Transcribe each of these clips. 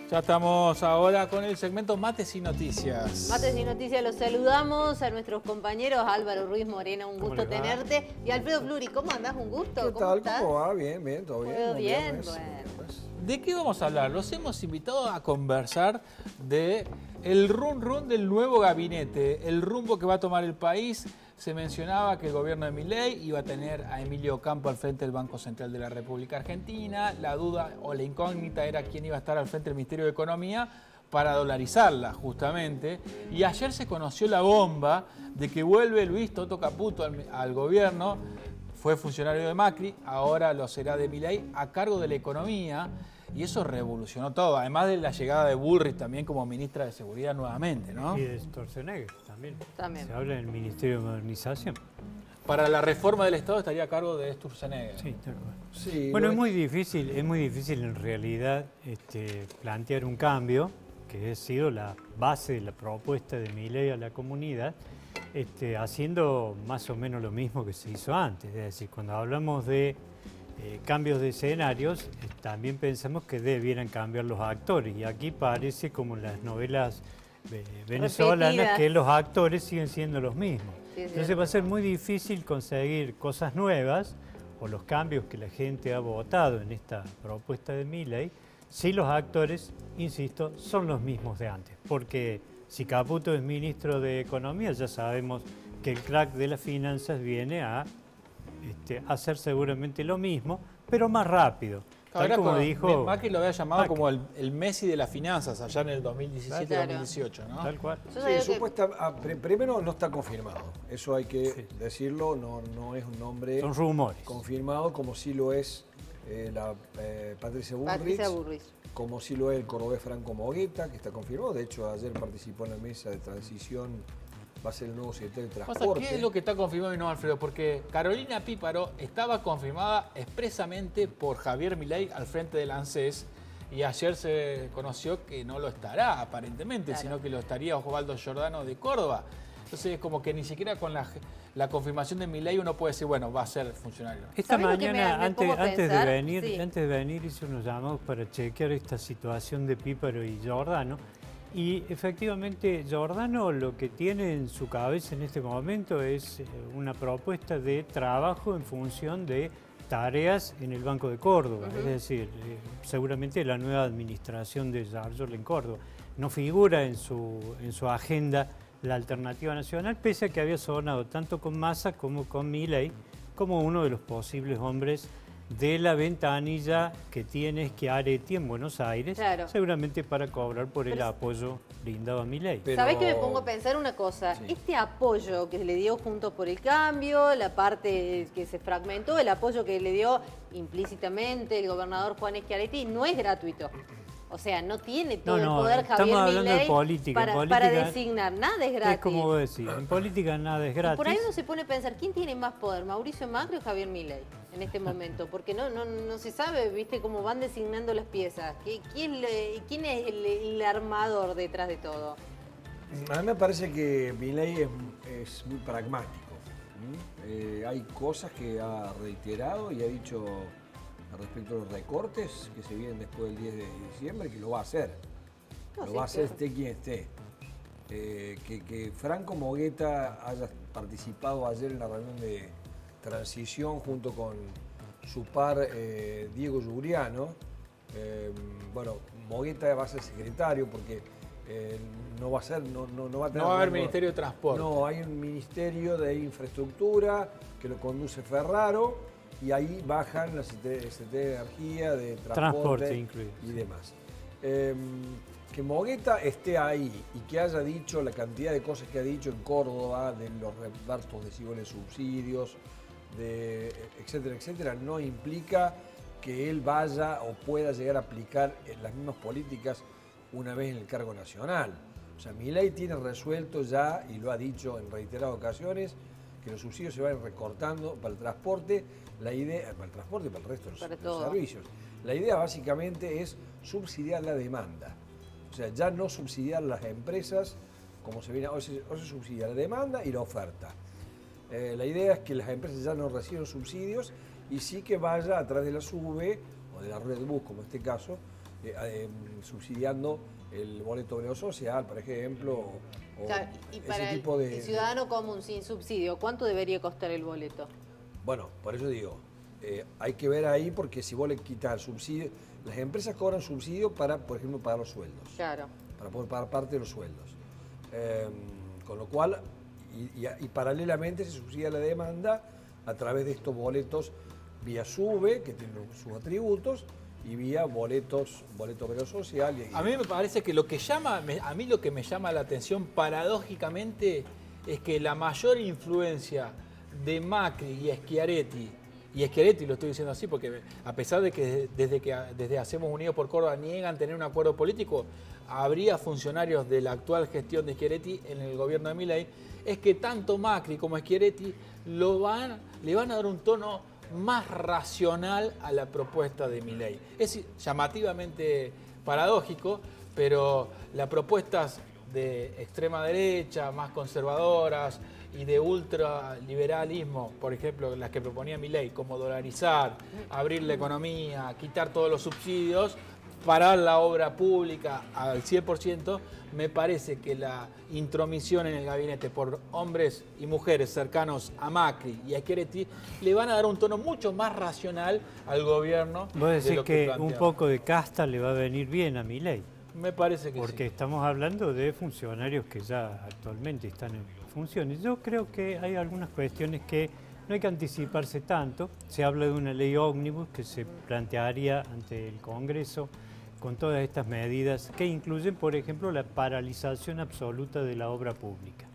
Ya estamos ahora con el segmento Mates y Noticias. Mates y Noticias, los saludamos a nuestros compañeros. Álvaro Ruiz Morena, un gusto tenerte. Y Alfredo Fluri, ¿cómo andás? Un gusto. ¿Qué tal? ¿Cómo va? Bien, bien, todo bien. Todo bien, Bueno. ¿De qué vamos a hablar? Los hemos invitado a conversar de el run del nuevo gabinete, el rumbo que va a tomar el país. Se mencionaba que el gobierno de Milei iba a tener a Emilio Campo al frente del Banco Central de la República Argentina. La duda o la incógnita era quién iba a estar al frente del Ministerio de Economía para dolarizarla, justamente. Y ayer se conoció la bomba de que vuelve Luis Toto Caputo al gobierno. Fue funcionario de Macri, ahora lo será de Milei, a cargo de la economía. Y eso revolucionó todo, además de la llegada de Bullrich también como ministra de Seguridad nuevamente, ¿no? Y de Sturzenegger también. Se habla del Ministerio de Modernización. Para la reforma del Estado estaría a cargo de Sturzenegger. Sí, tal cual. Sí, bueno, es muy difícil en realidad plantear un cambio, que ha sido la base de la propuesta de Milei a la comunidad, haciendo más o menos lo mismo que se hizo antes. Es decir, cuando hablamos de cambios de escenarios, también pensamos que debieran cambiar los actores. Y aquí parece como en las novelas venezolanas repetidas, que los actores siguen siendo los mismos. Sí, entonces va a ser muy difícil conseguir cosas nuevas o los cambios que la gente ha votado en esta propuesta de Milei si los actores, insisto, son los mismos de antes. Porque si Caputo es ministro de Economía, ya sabemos que el crack de las finanzas viene a hacer seguramente lo mismo, pero más rápido. Ahora, como dijo Macri, lo había llamado Macri como el Messi de las finanzas allá en el 2017-2018, ¿no? Tal cual. Sí, primero no está confirmado, eso hay que decirlo, no es un nombre son rumores confirmado, como sí lo es Patricia Bullrich, como sí lo es el cordobés Franco Mogueta, que está confirmado. De hecho, ayer participó en la mesa de transición. Va a ser el nuevo secretario de Transporte. ¿Qué es lo que está confirmado y no, Alfredo? Porque Carolina Píparo estaba confirmada expresamente por Javier Milei al frente del ANSES y ayer se conoció que no lo estará aparentemente, sino que lo estaría Osvaldo Giordano de Córdoba. Entonces es como que ni siquiera con la confirmación de Milei uno puede decir, bueno, va a ser funcionario. Esta mañana, antes de venir hice unos llamados para chequear esta situación de Píparo y Giordano. Y efectivamente Giordano lo que tiene en su cabeza en este momento es una propuesta de trabajo en función de tareas en el Banco de Córdoba, es decir, seguramente la nueva administración de Yarlor en Córdoba. No figura en su agenda la alternativa nacional, pese a que había sonado tanto con Massa como con Milei como uno de los posibles hombres de la ventanilla que tiene Schiaretti en Buenos Aires, seguramente para cobrar por el apoyo brindado a Milei. ¿Sabés que me pongo a pensar una cosa? Sí. Este apoyo que le dio Juntos por el Cambio, la parte que se fragmentó, el apoyo que le dio implícitamente el gobernador Juan Schiaretti, no es gratuito. O sea, no tiene todo el poder Javier Milei para designar. Nada es gratis. Es como vos decís, en política nada es gratis. Y por ahí uno se pone a pensar, ¿quién tiene más poder, Mauricio Macri o Javier Milei en este momento? Porque no se sabe, ¿viste? Cómo van designando las piezas. ¿Quién es el armador detrás de todo? A mí me parece que Milei es muy pragmático. Hay cosas que ha reiterado y ha dicho respecto a los recortes que se vienen después del 10 de diciembre, que lo va a hacer. Lo va a hacer esté quien esté. Que Franco Mogueta haya participado ayer en la reunión de transición junto con su par Diego Giuliano. Bueno, Mogueta va a ser secretario porque no va a haber Ministerio de Transporte. No, hay un Ministerio de Infraestructura que lo conduce Ferraro. Y ahí bajan la Secretaría de Energía, de Transporte incluido, y demás. Que Mogueta esté ahí y que haya dicho la cantidad de cosas que ha dicho en Córdoba, de los repartos desiguales subsidios, etcétera, etcétera, no implica que él vaya o pueda llegar a aplicar las mismas políticas una vez en el cargo nacional. O sea, Milei tiene resuelto ya, y lo ha dicho en reiteradas ocasiones, que los subsidios se van recortando para el transporte, para el transporte y para el resto de los servicios. La idea básicamente es subsidiar la demanda. O sea, ya no subsidiar las empresas como se viene, hoy se subsidia la demanda y la oferta. La idea es que las empresas ya no reciban subsidios y sí que vaya a través de la SUBE o o de la red bus, como en este caso, subsidiando el boleto obrero social, por ejemplo, o claro, y para ese tipo de... el ciudadano común sin subsidio, ¿cuánto debería costar el boleto? Bueno, por eso digo, hay que ver ahí, porque si vos le quitas el subsidio, las empresas cobran subsidio para, por ejemplo, pagar los sueldos. Claro. Para poder pagar parte de los sueldos. Con lo cual, y paralelamente se subsidia la demanda a través de estos boletos vía SUBE, que tienen sus atributos, y vía boleto obrero social. A mí me parece que lo que me llama la atención paradójicamente es que la mayor influencia de Macri y Schiaretti lo estoy diciendo así porque a pesar de que desde Hacemos Unidos por Córdoba niegan tener un acuerdo político, habría funcionarios de la actual gestión de Schiaretti en el gobierno de Milei, es que tanto Macri como Schiaretti le van a dar un tono más racional a la propuesta de Milei. Es llamativamente paradójico, pero las propuestas de extrema derecha, más conservadoras y de ultraliberalismo, por ejemplo, las que proponía Milei, como dolarizar, abrir la economía, quitar todos los subsidios, parar la obra pública al 100%, me parece que la intromisión en el gabinete por hombres y mujeres cercanos a Macri y a Schiaretti le van a dar un tono mucho más racional al gobierno. Vos decís que un poco de casta le va a venir bien a Milei. Me parece que porque sí. Estamos hablando de funcionarios que ya actualmente están en funciones. Yo creo que hay algunas cuestiones que no hay que anticiparse tanto. Se habla de una ley ómnibus que se plantearía ante el Congreso con todas estas medidas que incluyen, por ejemplo, la paralización absoluta de la obra pública.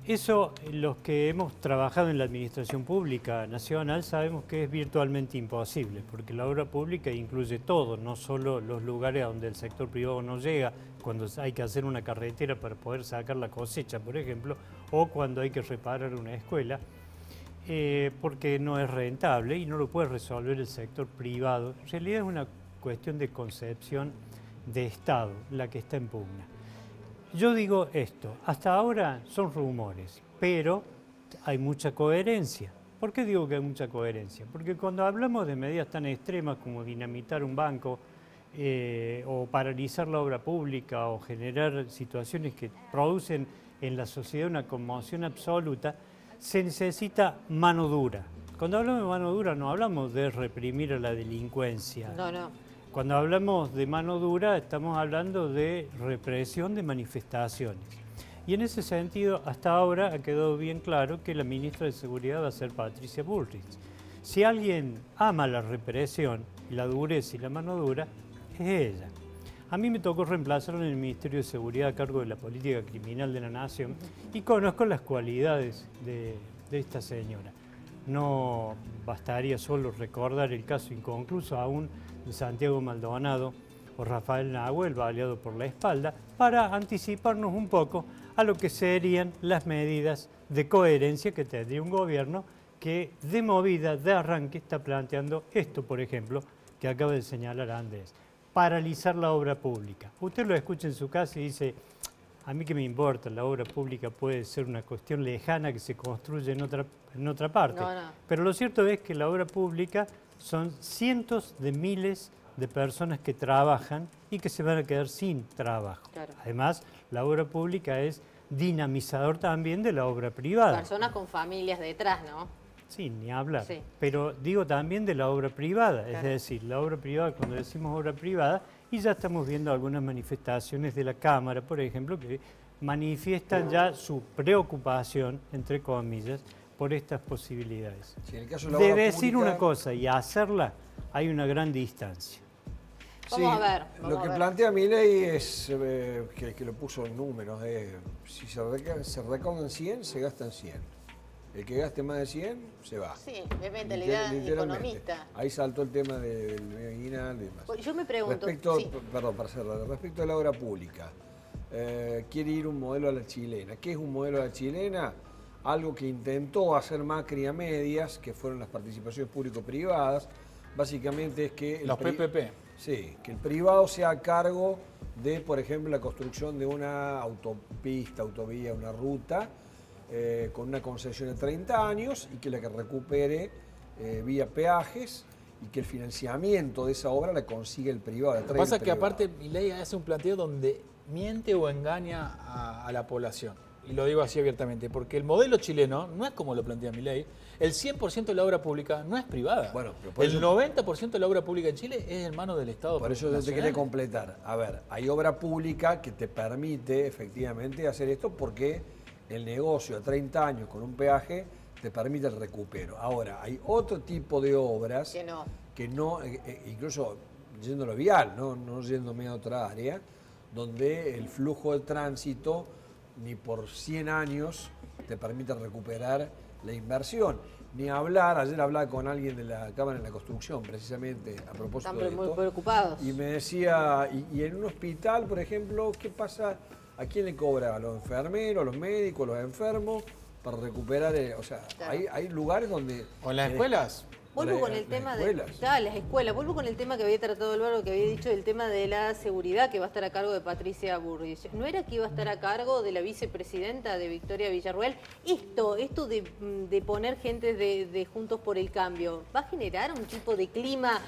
Eso, los que hemos trabajado en la administración pública nacional, sabemos que es virtualmente imposible, porque la obra pública incluye todo, no solo los lugares donde el sector privado no llega, cuando hay que hacer una carretera para poder sacar la cosecha, por ejemplo, o cuando hay que reparar una escuela, porque no es rentable y no lo puede resolver el sector privado. En realidad es una cuestión de concepción de Estado la que está en pugna. Yo digo esto, hasta ahora son rumores, pero hay mucha coherencia. ¿Por qué digo que hay mucha coherencia? Porque cuando hablamos de medidas tan extremas como dinamitar un banco o paralizar la obra pública o generar situaciones que producen en la sociedad una conmoción absoluta, se necesita mano dura. Cuando hablamos de mano dura no hablamos de reprimir a la delincuencia. No. Cuando hablamos de mano dura, estamos hablando de represión de manifestaciones. Y en ese sentido, hasta ahora ha quedado bien claro que la ministra de Seguridad va a ser Patricia Bullrich. Si alguien ama la represión, la dureza y la mano dura, es ella. A mí me tocó reemplazarla en el Ministerio de Seguridad a cargo de la política criminal de la Nación y conozco las cualidades de esta señora. No bastaría solo recordar el caso inconcluso aún de Santiago Maldonado o Rafael Nahuel, baleado por la espalda, para anticiparnos un poco a lo que serían las medidas de coherencia que tendría un gobierno que de movida, de arranque, está planteando esto, por ejemplo, que acaba de señalar Andrés, paralizar la obra pública. Usted lo escucha en su casa y dice, a mí qué me importa, la obra pública puede ser una cuestión lejana que se construye en otra parte. No. Pero lo cierto es que la obra pública son cientos de miles de personas que trabajan y que se van a quedar sin trabajo. Claro. Además, la obra pública es dinamizador también de la obra privada. Personas con familias detrás, ¿no? Sí, ni hablar. Sí. Pero digo también de la obra privada, Claro. es decir, la obra privada, cuando decimos obra privada, y ya estamos viendo algunas manifestaciones de la Cámara, por ejemplo, que manifiestan ya su preocupación, entre comillas, por estas posibilidades. Sí, en el caso de la de obra decir pública, una cosa y hacerla, hay una gran distancia. Vamos a ver. Lo que plantea Milei es que lo puso en números, si se recaudan 100, se gastan 100. El que gaste más de 100, se va. Sí, es mentalidad economista. Ahí saltó el tema del aguinaldo y demás. Pues yo me pregunto... Perdón, para cerrar, respecto a la obra pública, quiere ir un modelo a la chilena. ¿Qué es un modelo a la chilena? Algo que intentó hacer Macri a medias, que fueron las participaciones público-privadas. Básicamente es que... Los PPP. Sí, que el privado sea a cargo de, por ejemplo, la construcción de una autopista, autovía, una ruta, con una concesión de 30 años y que la que recupere vía peajes y que el financiamiento de esa obra la consigue el privado. Lo que pasa es que aparte Milei hace un planteo donde miente o engaña a la población. Y lo digo así abiertamente, porque el modelo chileno no es como lo plantea Milei. El 100% de la obra pública no es privada. Bueno, el 90% de la obra pública en Chile es en manos del Estado. Por eso yo te quería completar. A ver, hay obra pública que te permite efectivamente hacer esto porque el negocio a 30 años con un peaje te permite el recupero. Ahora, hay otro tipo de obras que no incluso yéndolo vial, no yéndome a otra área, donde el flujo de tránsito ni por 100 años te permite recuperar la inversión. Ni hablar, ayer hablaba con alguien de la Cámara de la Construcción, precisamente, a propósito de esto. Están muy preocupados. Y me decía, y en un hospital, por ejemplo, ¿qué pasa? ¿A quién le cobra? ¿A los enfermeros, a los médicos, a los enfermos? Para recuperar, claro. hay lugares donde... ¿O en las escuelas? Vuelvo con el tema de las escuelas. Vuelvo con el tema que había tratado Álvaro, que había dicho, el tema de la seguridad, que va a estar a cargo de Patricia Bullrich. ¿No era que iba a estar a cargo de la vicepresidenta de Victoria Villarruel? Esto de poner gente de Juntos por el Cambio, ¿va a generar un tipo de clima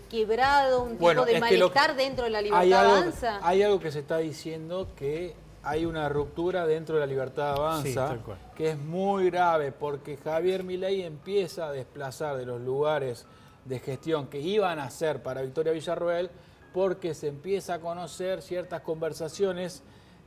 quebrado, un tipo de malestar dentro de la Libertad Avanza? Hay algo que se está diciendo que hay una ruptura dentro de la Libertad Avanza, sí, que es muy grave, porque Javier Milei empieza a desplazar de los lugares de gestión que iban a ser para Victoria Villarruel, porque se empieza a conocer ciertas conversaciones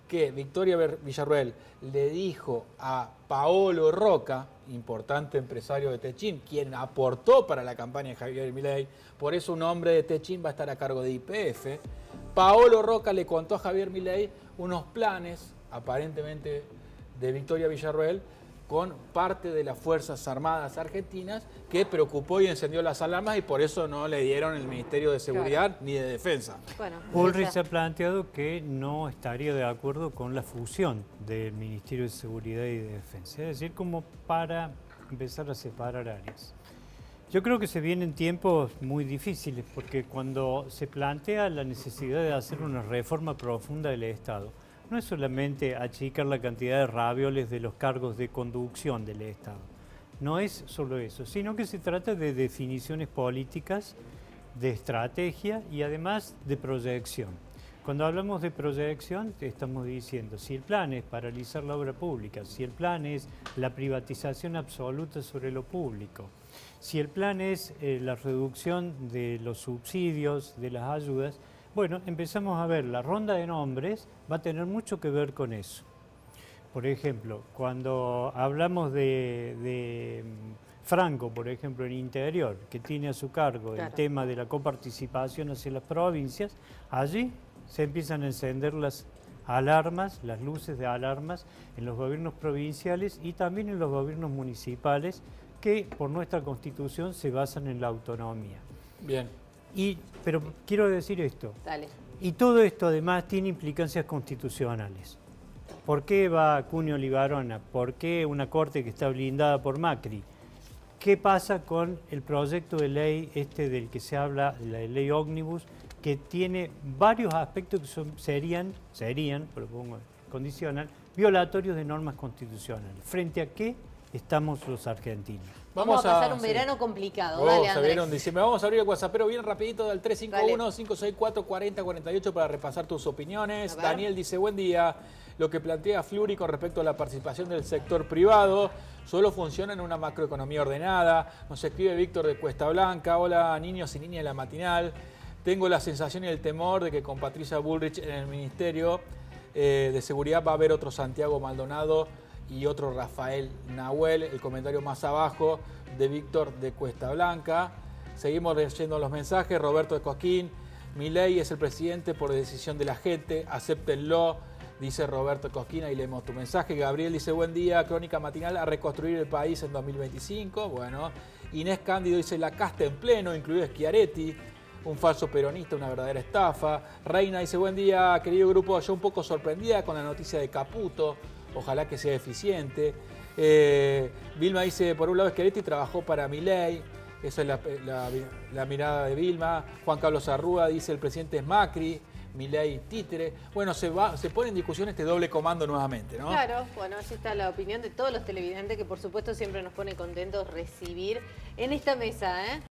que Victoria Villarruel le dijo a Paolo Roca, importante empresario de Techin, quien aportó para la campaña de Javier Milei, por eso un hombre de Techin va a estar a cargo de YPF. Paolo Roca le contó a Javier Milei unos planes, aparentemente de Victoria Villarruel, con parte de las Fuerzas Armadas argentinas, que preocupó y encendió las alarmas y por eso no le dieron el Ministerio de Seguridad ni de Defensa. Bueno, Bullrich ha planteado que no estaría de acuerdo con la fusión del Ministerio de Seguridad y de Defensa, es decir, como para empezar a separar áreas. Yo creo que se vienen tiempos muy difíciles porque cuando se plantea la necesidad de hacer una reforma profunda del Estado, no es solamente achicar la cantidad de ravioles de los cargos de conducción del Estado, no es solo eso, sino que se trata de definiciones políticas, de estrategia y además de proyección. Cuando hablamos de proyección, estamos diciendo, si el plan es paralizar la obra pública, si el plan es la privatización absoluta sobre lo público, si el plan es la reducción de los subsidios, de las ayudas, bueno, empezamos a ver, la ronda de nombres va a tener mucho que ver con eso. Por ejemplo, cuando hablamos de Franco, por ejemplo, en Interior, que tiene a su cargo el tema de la coparticipación hacia las provincias, allí se empiezan a encender las alarmas, las luces de alarmas en los gobiernos provinciales y también en los gobiernos municipales, que por nuestra Constitución se basan en la autonomía. Bien. Pero quiero decir esto. Dale. Y todo esto además tiene implicancias constitucionales. ¿Por qué va Cuneo Libarona? ¿Por qué una corte que está blindada por Macri? ¿Qué pasa con el proyecto de ley del que se habla, la ley ómnibus, que tiene varios aspectos que serían, propongo condicional, violatorios de normas constitucionales? ¿Frente a qué estamos los argentinos? Vamos a pasar un verano complicado. Dale, Andrés. Vamos a abrir el WhatsAppero bien rapidito del 351-564-4048 para repasar tus opiniones. Daniel dice, buen día. Lo que plantea Fluri con respecto a la participación del sector privado solo funciona en una macroeconomía ordenada. Nos escribe Víctor de Cuesta Blanca. Hola, niños y niñas de la matinal. Tengo la sensación y el temor de que con Patricia Bullrich en el Ministerio de Seguridad va a haber otro Santiago Maldonado y otro Rafael Nahuel, el comentario más abajo de Víctor de Cuesta Blanca. Seguimos leyendo los mensajes. Roberto de Cosquín, Milei es el presidente por decisión de la gente, acéptenlo, dice Roberto de Cosquín, ahí leemos tu mensaje. Gabriel dice, buen día, crónica matinal, a reconstruir el país en 2025. Bueno, Inés Cándido dice, la casta en pleno, incluido Schiaretti, un falso peronista, una verdadera estafa. Reina dice, buen día, querido grupo, yo un poco sorprendida con la noticia de Caputo, ojalá que sea eficiente. Vilma dice, por un lado Schiaretti trabajó para Milei, esa es la mirada de Vilma. Juan Carlos Arrúa dice, el presidente es Macri, Milei títere. Bueno, se pone en discusión este doble comando nuevamente, ¿no? Claro, bueno, así está la opinión de todos los televidentes que por supuesto siempre nos pone contentos recibir en esta mesa, ¿eh?